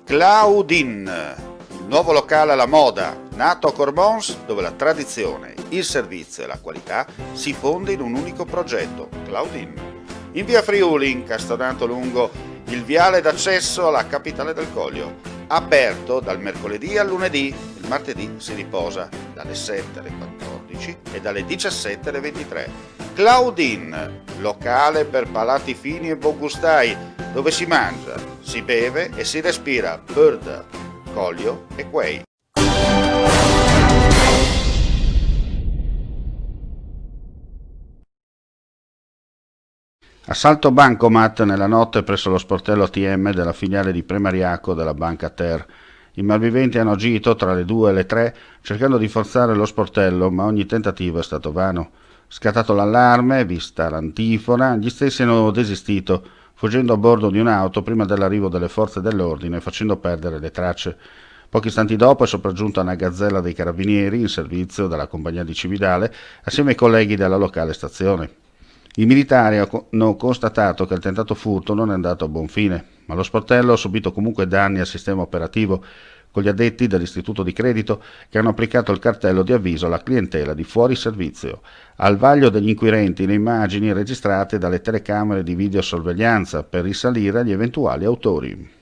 Claudin, il nuovo locale alla moda, nato a Cormons, dove la tradizione, il servizio e la qualità si fonde in un unico progetto, Claudin. In via Friuli, incastonato lungo il viale d'accesso alla capitale del Coglio, aperto dal mercoledì al lunedì, il martedì si riposa dalle 7 alle 14 e dalle 17 alle 23. Claudin, locale per palati fini e buongustai, dove si mangia, si beve e si respira bird, Coglio e quei. Assalto bancomat nella notte presso lo sportello ATM della filiale di Premariaco della Banca Ter. I malviventi hanno agito tra le 2 e le 3 cercando di forzare lo sportello, ma ogni tentativo è stato vano. Scattato l'allarme, vista l'antifona, gli stessi hanno desistito, fuggendo a bordo di un'auto prima dell'arrivo delle forze dell'ordine e facendo perdere le tracce. Pochi istanti dopo è sopraggiunta una gazzella dei carabinieri in servizio dalla compagnia di Cividale assieme ai colleghi della locale stazione. I militari hanno constatato che il tentato furto non è andato a buon fine, ma lo sportello ha subito comunque danni al sistema operativo, con gli addetti dell'istituto di credito che hanno applicato il cartello di avviso alla clientela di fuori servizio. Al vaglio degli inquirenti le immagini registrate dalle telecamere di videosorveglianza per risalire agli eventuali autori.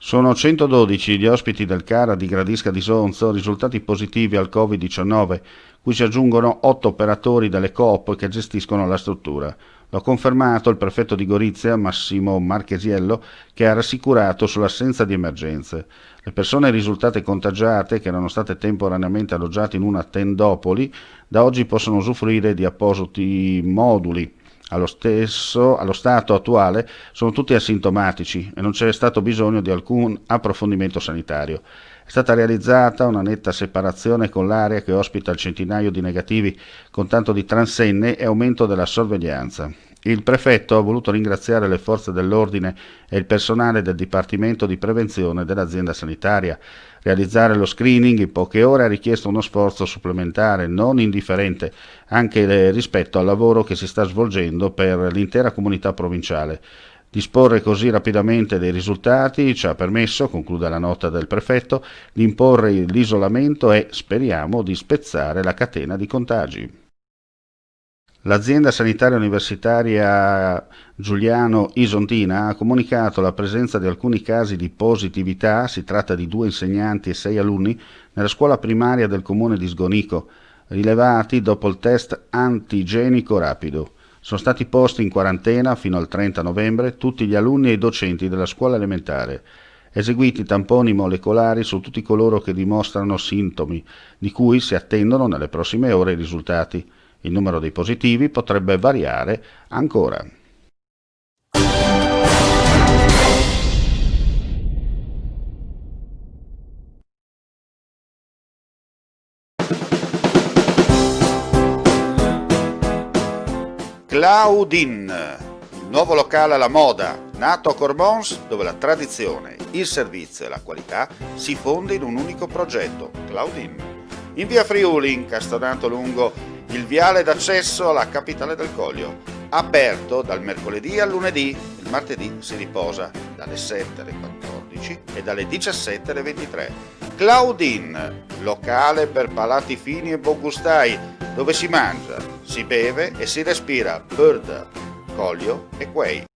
Sono 112 gli ospiti del CARA di Gradisca di Sonzo risultati positivi al Covid-19, cui si aggiungono 8 operatori delle Coop che gestiscono la struttura. L'ha confermato il prefetto di Gorizia, Massimo Marchesiello, che ha rassicurato sull'assenza di emergenze. Le persone risultate contagiate, che erano state temporaneamente alloggiate in una tendopoli, da oggi possono usufruire di appositi moduli. Allo stato attuale sono tutti asintomatici e non c'è stato bisogno di alcun approfondimento sanitario. È stata realizzata una netta separazione con l'area che ospita il centinaio di negativi, con tanto di transenne e aumento della sorveglianza. Il prefetto ha voluto ringraziare le forze dell'ordine e il personale del Dipartimento di Prevenzione dell'azienda sanitaria. Realizzare lo screening in poche ore ha richiesto uno sforzo supplementare non indifferente, anche rispetto al lavoro che si sta svolgendo per l'intera comunità provinciale. Disporre così rapidamente dei risultati ci ha permesso, conclude la nota del prefetto, di imporre l'isolamento e, speriamo, di spezzare la catena di contagi. L'azienda sanitaria universitaria Giuliano Isontina ha comunicato la presenza di alcuni casi di positività, si tratta di 2 insegnanti e 6 alunni, nella scuola primaria del comune di Sgonico, rilevati dopo il test antigenico rapido. Sono stati posti in quarantena fino al 30 novembre tutti gli alunni e i docenti della scuola elementare. Eseguiti tamponi molecolari su tutti coloro che dimostrano sintomi, di cui si attendono nelle prossime ore i risultati. Il numero dei positivi potrebbe variare ancora. Claudin, il nuovo locale alla moda, nato a Cormons, dove la tradizione, il servizio e la qualità si fonde in un unico progetto, Claudin. In via Friuli, incastonato lungo il viale d'accesso alla capitale del Coglio, aperto dal mercoledì al lunedì, il martedì si riposa dalle 7 alle 14 e dalle 17 alle 23. Claudin, locale per palati fini e buongustai, dove si mangia, si beve e si respira bird, Coglio e quei.